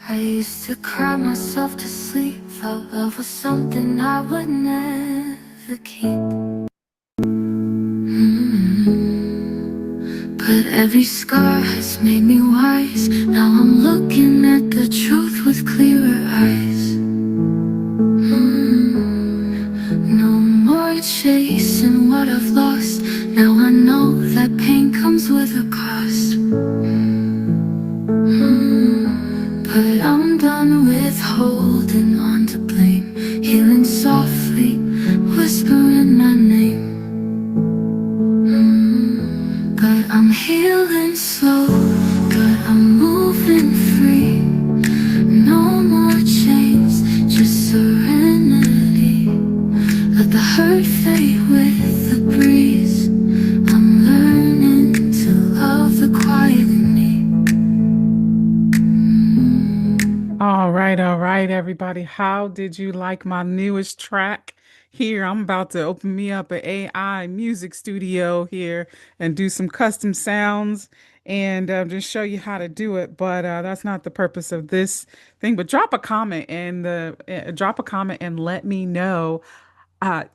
I used to cry myself to sleep. Thought love was something I would never keep. But every scar has made me wise. Now I'm looking at the truth with clearer eyes. No more chasing what I've lost. Now I know that pain comes with a cost. But I'm done with holding on to blame. Healing softly, whispering my name. But I'm healing slow, but I'm moving free. No more chains, just serenity. Let the hurt fade with the breeze. I'm learning to love the quiet in me. All right, everybody. How did you like my newest track? Here, I'm about to open me up an AI music studio here and do some custom sounds and just show you how to do it. But that's not the purpose of this thing. But drop a comment and let me know.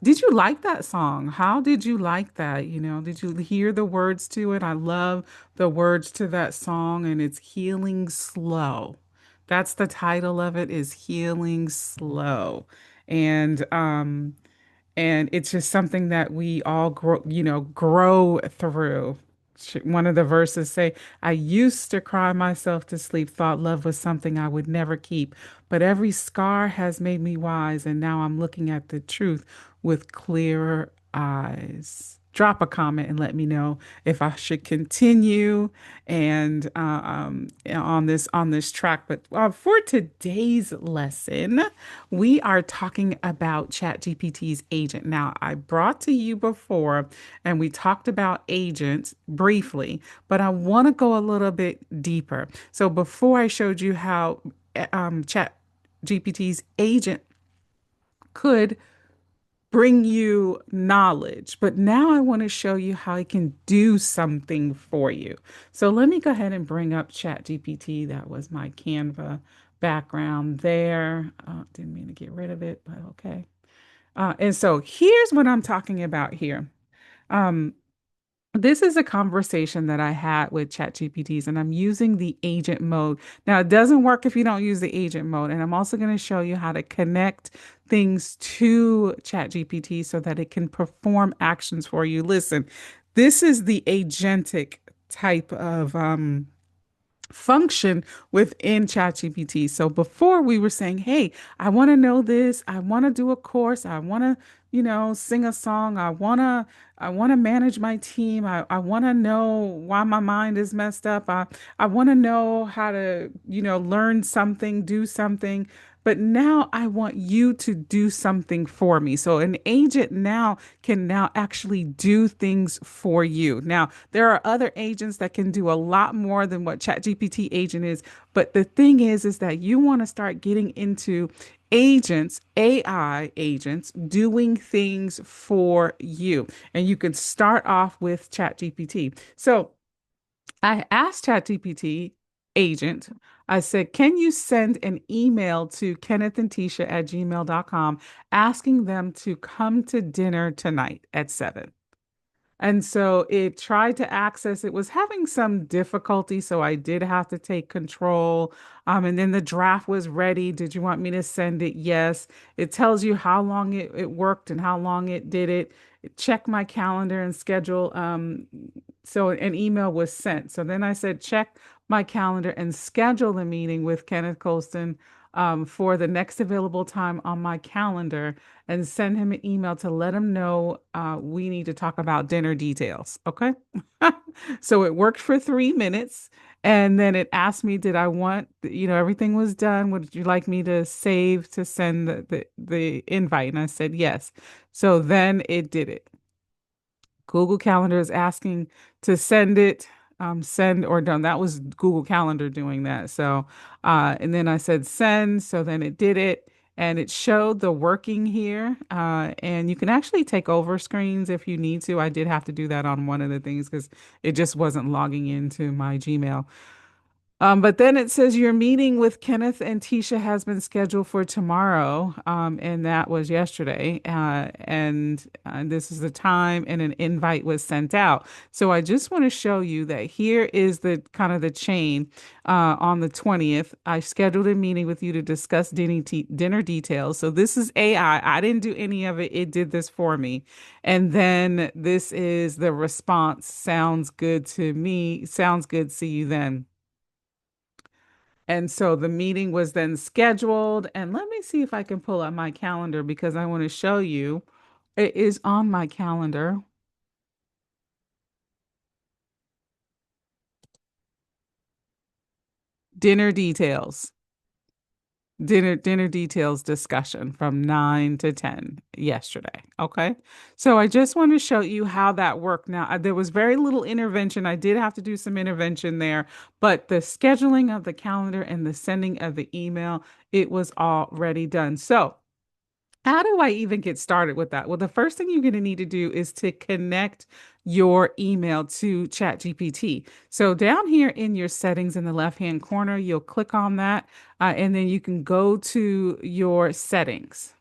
Did you like that song? How did you like that? Did you hear the words to it? I love the words to that song, and it's Healing Slow. That's the title of it, is Healing Slow. And and it's just something that we all grow through. One of the verses say, I used to cry myself to sleep, thought love was something I would never keep, but every scar has made me wise, and now I'm looking at the truth with clearer eyes. Drop a comment and let me know if I should continue and on this track. But for today's lesson, we are talking about ChatGPT's agent. Now, I brought to you before, and we talked about agents briefly, but I want to go a little bit deeper. So before I showed you how ChatGPT's agent could bring you knowledge. But now I want to show you how it can do something for you. So let me go ahead and bring up ChatGPT. That was my Canva background there. Didn't mean to get rid of it, but okay. And so here's what I'm talking about here. Um, this is a conversation that I had with ChatGPTs, and I'm using the agent mode. Now, it doesn't work if you don't use the agent mode. And I'm also going to show you how to connect things to ChatGPT so that it can perform actions for you. Listen, this is the agentic type of function within ChatGPT. So before we were saying, hey, I want to know this, I want to do a course, I want to, sing a song, I want to manage my team, I want to know why my mind is messed up. I want to know how to, learn something, do something. But now I want you to do something for me. So an agent now can now actually do things for you. Now, there are other agents that can do a lot more than what ChatGPT agent is. But the thing is that you want to start getting into agents, AI agents, doing things for you. And you can start off with ChatGPT. So I asked ChatGPT agent, I said, can you send an email to Kenneth and Tisha at gmail.com asking them to come to dinner tonight at 7? And so it tried to access, it was having some difficulty. So I did have to take control. And then the draft was ready. Did you want me to send it? Yes. It tells you how long it worked and how long it did it. Check my calendar and schedule. So an email was sent. So then I said, check my calendar and schedule the meeting with Kenneth Colston for the next available time on my calendar, and send him an email to let him know we need to talk about dinner details. Okay. So it worked for 3 minutes. And then it asked me, did I want, everything was done. Would you like me to save to send the invite? And I said, yes. So then it did it. Google Calendar is asking to send it, send or done. That was Google Calendar doing that. So, and then I said send. So then it did it, and it showed the working here. And you can actually take over screens if you need to. I did have to do that on one of the things because it just wasn't logging into my Gmail. But then it says your meeting with Kenneth and Tisha has been scheduled for tomorrow, and that was yesterday. And this is the time, and an invite was sent out. So I just want to show you that here is the kind of the chain. On the 20th, I scheduled a meeting with you to discuss dinner details. So this is AI. I didn't do any of it. It did this for me. And then this is the response. Sounds good to me. Sounds good. See you then. And so the meeting was then scheduled. And let me see if I can pull up my calendar because I want to show you. It is on my calendar. Dinner details. Dinner details discussion from 9 to 10 yesterday. Okay. So I just want to show you how that worked. Now, there was very little intervention. I did have to do some intervention there, but the scheduling of the calendar and the sending of the email, it was already done. So how do I even get started with that? Well, the first thing you're going to need to do is to connect your email to ChatGPT. So down here in your settings in the left-hand corner, you'll click on that, and then you can go to your settings.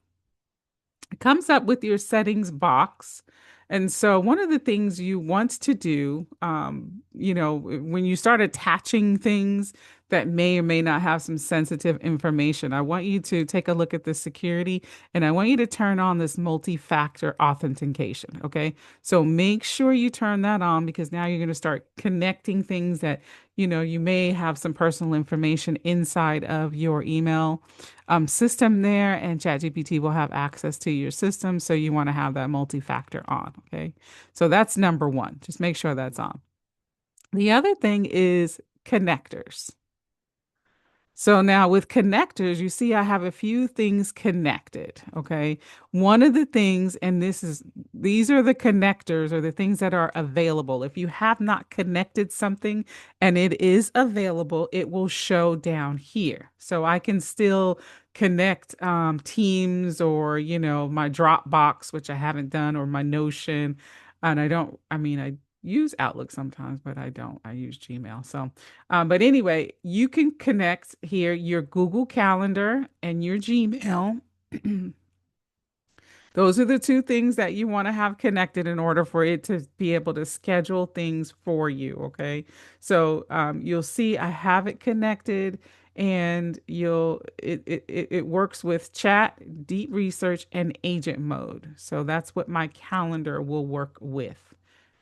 It comes up with your settings box. And so one of the things you want to do, when you start attaching things that may or may not have some sensitive information, I want you to take a look at the security and I want you to turn on this multi-factor authentication. Okay. So make sure you turn that on because now you're going to start connecting things that, you may have some personal information inside of your email system there, and ChatGPT will have access to your system. So you want to have that multi-factor on. Okay. So that's number one. Just make sure that's on. The other thing is connectors. So now with connectors, you see I have a few things connected, okay? One of the things, and these are the connectors or the things that are available. If you have not connected something and it is available, it will show down here. So I can still connect Teams or, my Dropbox, which I haven't done, or my Notion. And I use Outlook sometimes, but I don't. I use Gmail. So but anyway, you can connect here your Google Calendar and your Gmail. Those are the two things that you want to have connected in order for it to be able to schedule things for you. Okay. So you'll see I have it connected and it works with chat, deep research, and agent mode. So that's what my calendar will work with.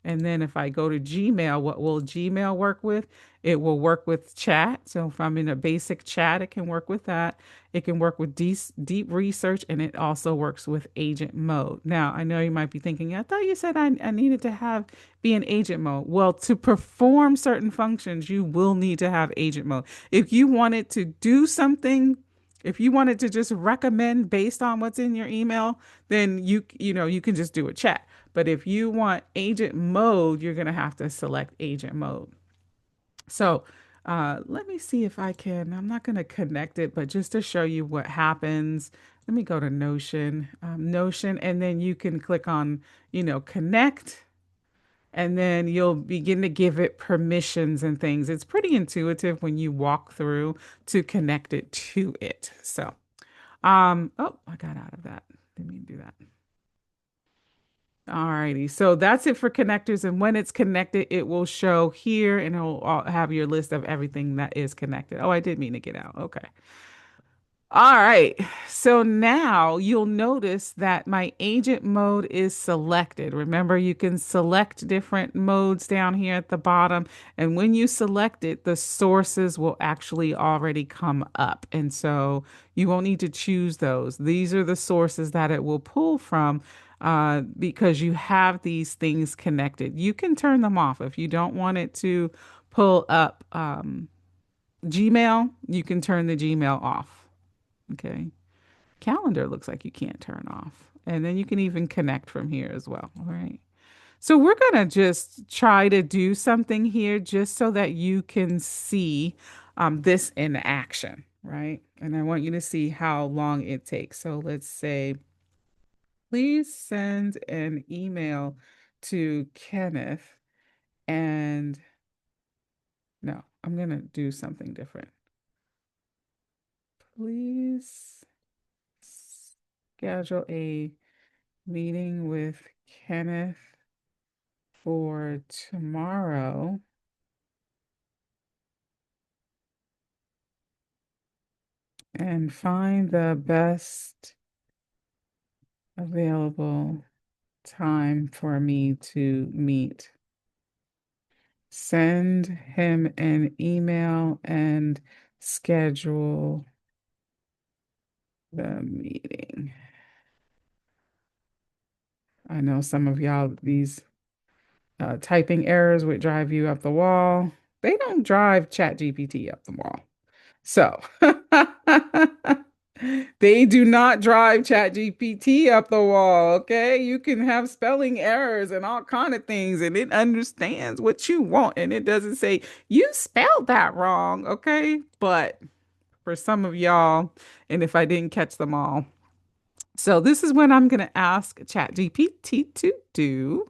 And then if I go to Gmail, what will Gmail work with? It will work with chat. So if I'm in a basic chat, it can work with that. It can work with deep research, and it also works with agent mode. Now, I know you might be thinking, I thought you said I needed to be in agent mode. Well, to perform certain functions, you will need to have agent mode. If you wanted to do something, if you wanted to just recommend based on what's in your email, then you can just do a chat. But if you want agent mode, you're going to have to select agent mode. So let me see if I can. I'm not going to connect it, but just to show you what happens, let me go to Notion, and then you can click on, connect, and then you'll begin to give it permissions and things. It's pretty intuitive when you walk through to connect it to it. So, oh, I got out of that. Didn't mean to do that. Alrighty, so that's it for connectors. And when it's connected, it will show here and it'll have your list of everything that is connected. Oh, I did mean to get out. Okay. All right. So now you'll notice that my agent mode is selected. Remember, you can select different modes down here at the bottom. And when you select it, the sources will actually already come up. And so you won't need to choose those. These are the sources that it will pull from because you have these things connected. You can turn them off if you don't want it to pull up Gmail. You can turn the Gmail off. Okay. Calendar looks like you can't turn off. And then you can even connect from here as well. All right. So we're going to just try to do something here just so that you can see this in action, right? And I want you to see how long it takes. So let's say, please send an email to Kenneth and no, I'm gonna do something different. Please schedule a meeting with Kenneth for tomorrow and find the best available time for me to meet. Send him an email and schedule the meeting. I know some of y'all, these typing errors would drive you up the wall. They don't drive ChatGPT up the wall. So they do not drive ChatGPT up the wall, okay? You can have spelling errors and all kind of things, and it understands what you want, and it doesn't say you spelled that wrong, okay? But for some of y'all, and if I didn't catch them all, so this is what I'm going to ask ChatGPT to do,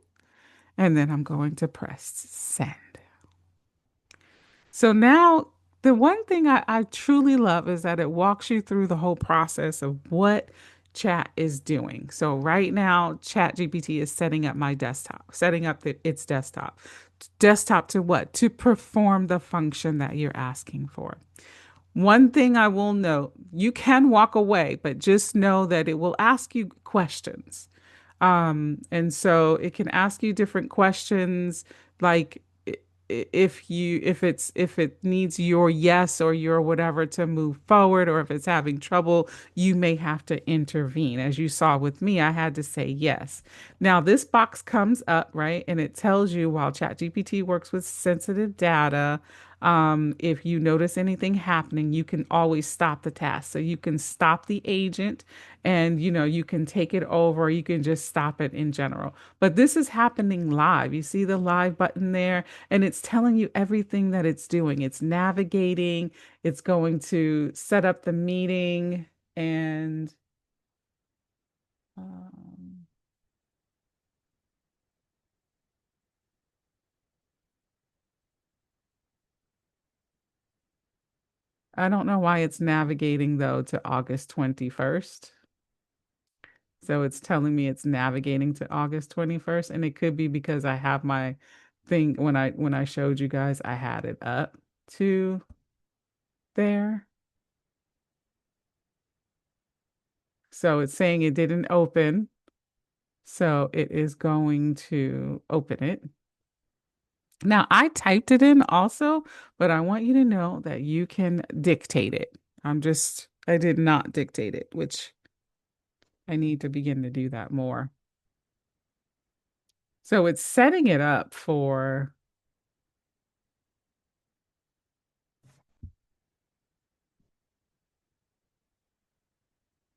and then I'm going to press send. So now, the one thing I truly love is that it walks you through the whole process of what chat is doing. So right now, ChatGPT is setting up my desktop, setting up its desktop. Desktop to what? To perform the function that you're asking for. One thing I will note, you can walk away, but just know that it will ask you questions. And so it can ask you different questions like if it needs your yes or your whatever to move forward, or if it's having trouble, you may have to intervene. As you saw with me, I had to say yes. Now this box comes up, right? And it tells you while ChatGPT works with sensitive data, if you notice anything happening, you can always stop the task. So you can stop the agent and you can take it over, you can just stop it in general. But this is happening live. You see the live button there, and it's telling you everything that it's doing. It's navigating, it's going to set up the meeting, and um, I don't know why it's navigating though to August 21st. So it's telling me it's navigating to August 21st, and it could be because I have my thing when I showed you guys, I had it up to there. So it's saying it didn't open. So it is going to open it. Now, I typed it in also, but I want you to know that you can dictate it. I did not dictate it, which I need to begin to do that more. So it's setting it up for,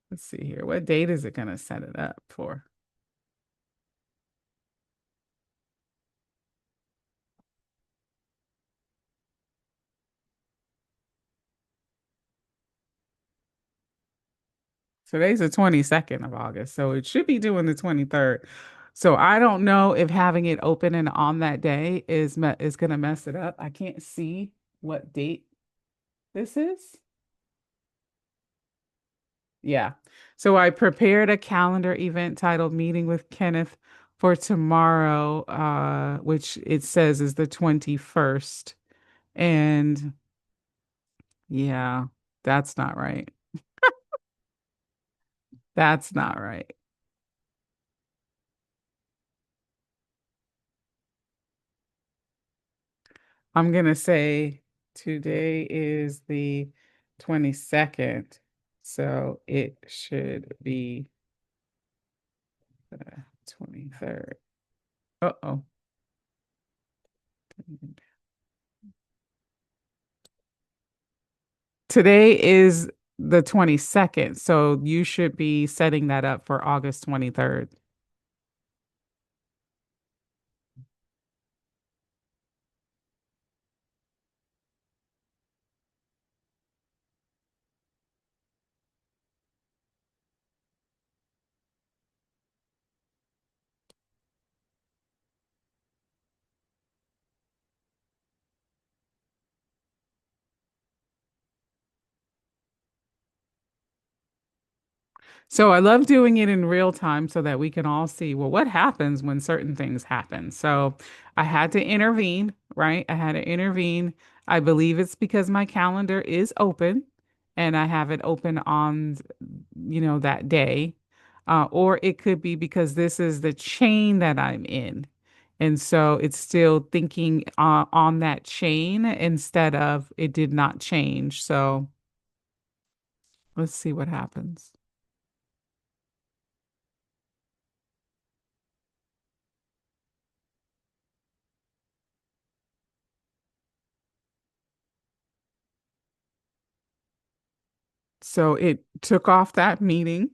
let's see here. What date is it going to set it up for? Today's the 22nd of August, so it should be doing the 23rd. So I don't know if having it open and on that day is going to mess it up. I can't see what date this is. Yeah. So I prepared a calendar event titled Meeting with Kenneth for tomorrow, which it says is the 21st. And yeah, that's not right. That's not right. I'm gonna say today is the 22nd, so it should be the 23rd. Uh-oh. Today is the 22nd, so you should be setting that up for August 23rd. So I love doing it in real time so that we can all see, well, what happens when certain things happen. So I had to intervene, right? I had to intervene. I believe it's because my calendar is open and I have it open on, that day. Or it could be because this is the chain that I'm in. And so it's still thinking on that chain instead of it did not change. So let's see what happens. So it took off that meeting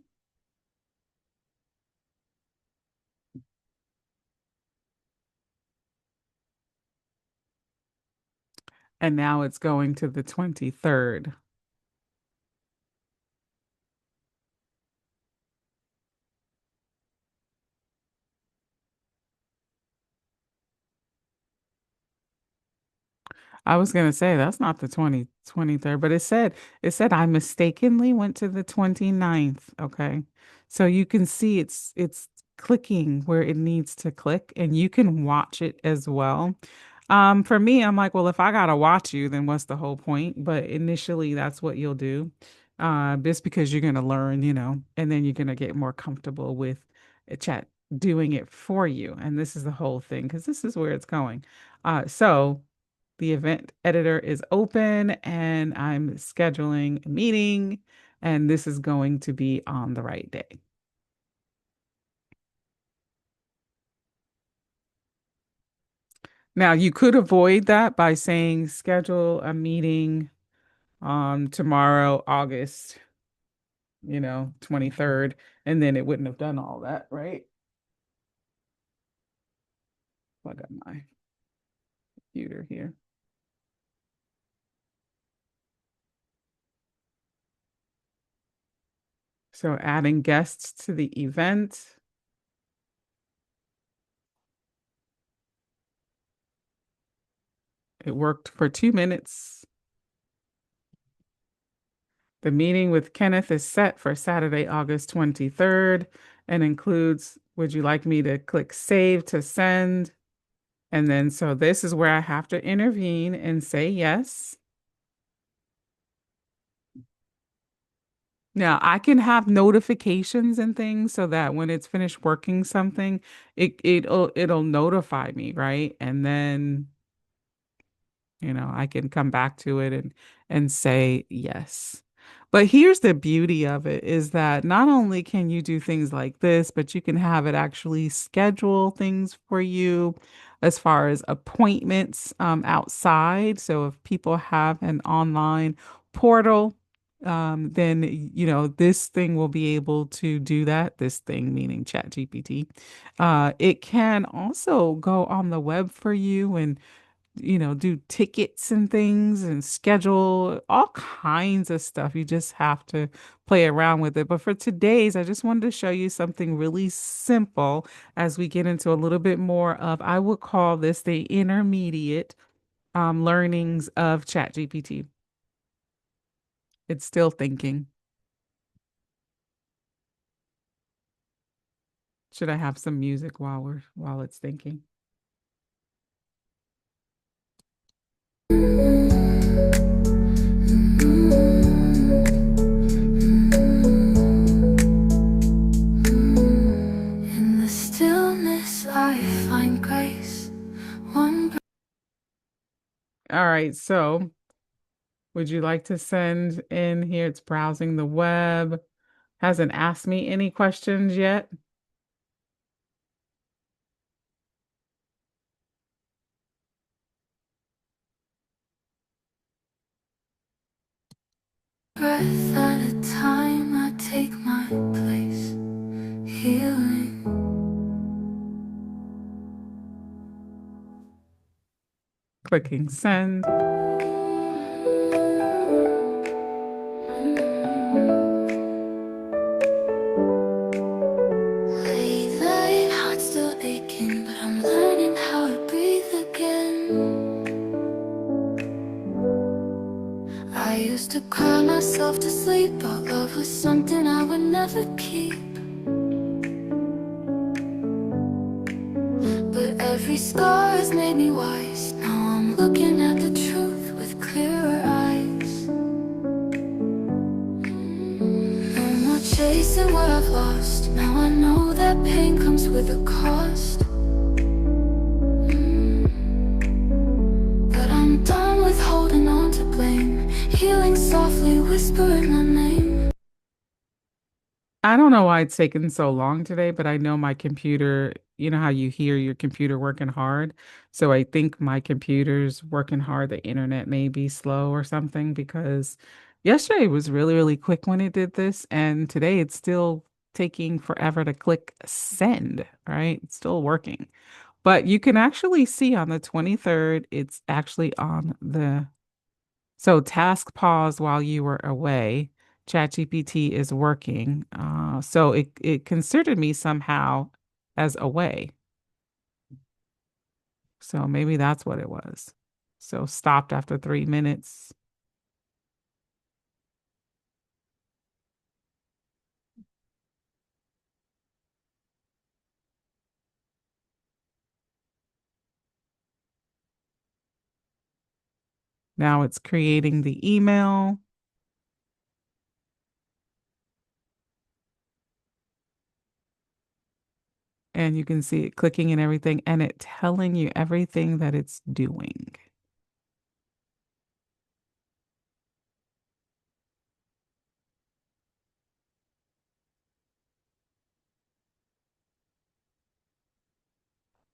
and now it's going to the 23rd. I was gonna say that's not the 23rd, but it said I mistakenly went to the 29th. Okay. So you can see it's clicking where it needs to click and you can watch it as well. For me, I'm like, well, if I gotta watch you, then what's the whole point? But initially that's what you'll do. Just because you're gonna learn, and then you're gonna get more comfortable with a chat doing it for you. And this is the whole thing, because this is where it's going. So the event editor is open and I'm scheduling a meeting, and this is going to be on the right day. Now, you could avoid that by saying schedule a meeting on tomorrow, August, 23rd, and then it wouldn't have done all that, right? Plug up my computer here. So adding guests to the event. It worked for 2 minutes. The meeting with Kenneth is set for Saturday, August 23rd, and includes, would you like me to click save to send? And then, so this is where I have to intervene and say yes. Now, I can have notifications and things so that when it's finished working something, it'll notify me, right? And then I can come back to it and say yes. But here's the beauty of it is that not only can you do things like this, but you can have it actually schedule things for you as far as appointments outside. So if people have an online portal, then this thing will be able to do that. This thing meaning ChatGPT. It can also go on the web for you and do tickets and things and schedule all kinds of stuff. You just have to play around with it. But for today's, I just wanted to show you something really simple as we get into a little bit more of, I would call this the intermediate learnings of ChatGPT. It's still thinking. Should I have some music while it's thinking? In the stillness, I find grace. One All right, so would you like to send in here? It's browsing the web. Hasn't asked me any questions yet. breath at a time, I take my place. Healing. Clicking send. Late, heart still aching, but I'm learning how to breathe again. I used to cry. cry myself to sleep. Our love was something I would never keep. But every scar has made me wise. Now I'm looking at the truth with clearer eyes. No more chasing what I've lost. Now I know that pain comes with a cost. But I'm done with holding on to blame. Healing softly, whispering my name. I don't know why it's taken so long today, but I know my computer, you know how you hear your computer working hard. So I think my computer's working hard. The internet may be slow or something because yesterday was really, really quick when it did this. And today it's still taking forever to click send, right? It's still working. But you can actually see on the 23rd, it's actually on the so task pause while you were away. ChatGPT is working. So it considered me somehow as away. So maybe that's what it was. So stopped after 3 minutes. Now it's creating the email and you can see it clicking and everything and it telling you everything that it's doing.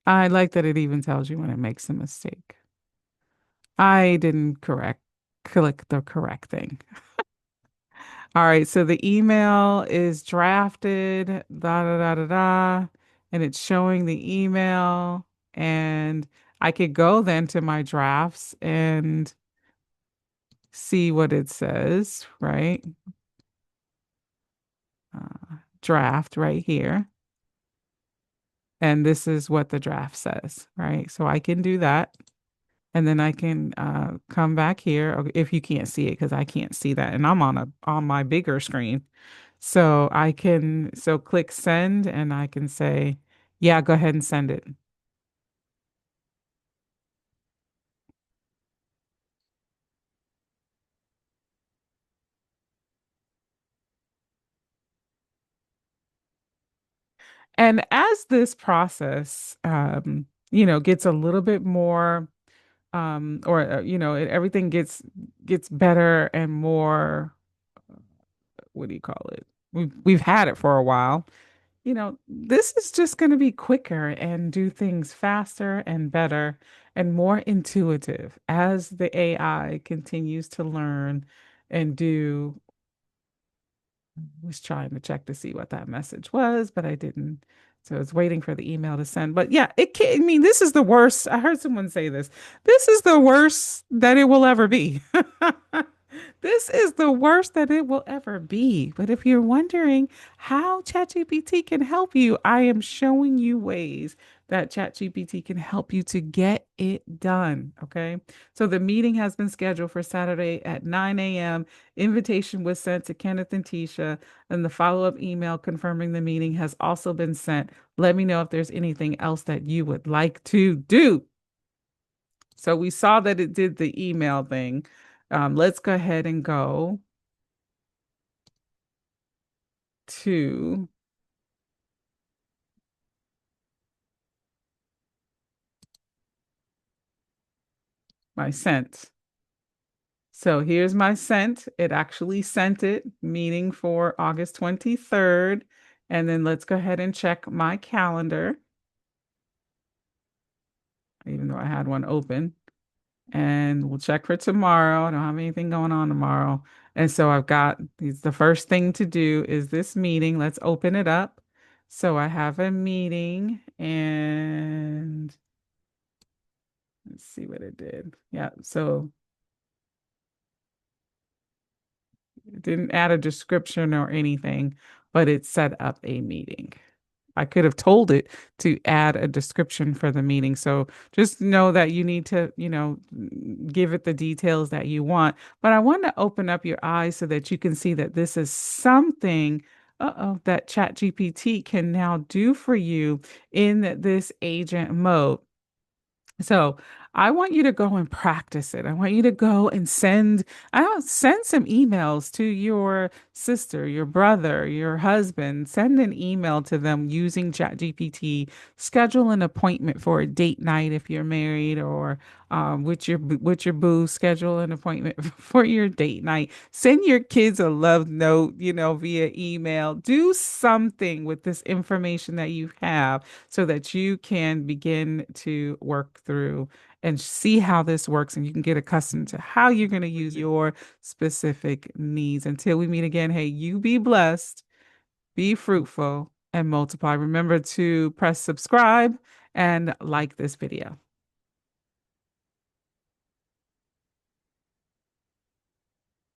I like that it even tells you when it makes a mistake. I didn't correct click the correct thing. All right, so the email is drafted, da da da da da, and it's showing the email. And I could go then to my drafts and see what it says, right? Draft right here. And this is what the draft says, right? So I can do that. And then I can come back here if you can't see it because I can't see that and I'm on my bigger screen. So I can click send and I can say, yeah, go ahead and send it. And as this process gets a little bit more or everything gets better and more what do you call it? We've had it for a while. This is just going to be quicker and do things faster and better and more intuitive as the AI continues to learn and do. I was trying to check to see what that message was, but I didn't. So I was waiting for the email to send. But yeah, it can, I mean, this is the worst. I heard someone say this. This is the worst that it will ever be. This is the worst that it will ever be. But if you're wondering how ChatGPT can help you, I am showing you ways that ChatGPT can help you to get it done. Okay. So the meeting has been scheduled for Saturday at 9 a.m. Invitation was sent to Kenneth and Tisha, and the follow-up email confirming the meeting has also been sent. Let me know if there's anything else that you would like to do. So we saw that it did the email thing. Let's go ahead and go to my sent. So here's my sent. It actually sent it, meeting for August 23rd. And then let's go ahead and check my calendar, even though I had one open. And we'll check for tomorrow. I don't have anything going on tomorrow. And so I've got these, the first thing to do is this meeting. Let's open it up. So I have a meeting and let's see what it did. Yeah, so it didn't add a description or anything, but it set up a meeting. I could have told it to add a description for the meeting. So just know that you need to, give it the details that you want. But I want to open up your eyes so that you can see that this is something, that ChatGPT can now do for you in this agent mode. So I want you to go and practice it. I want you to go and I don't send some emails to your sister, your brother, your husband. Send an email to them using ChatGPT. Schedule an appointment for a date night if you're married, or with your boo. Schedule an appointment for your date night. Send your kids a love note, via email. Do something with this information that you have so that you can begin to work through and see how this works, and you can get accustomed to how you're going to use your specific needs. Until we meet again, hey, you be blessed, be fruitful, and multiply. Remember to press subscribe and like this video.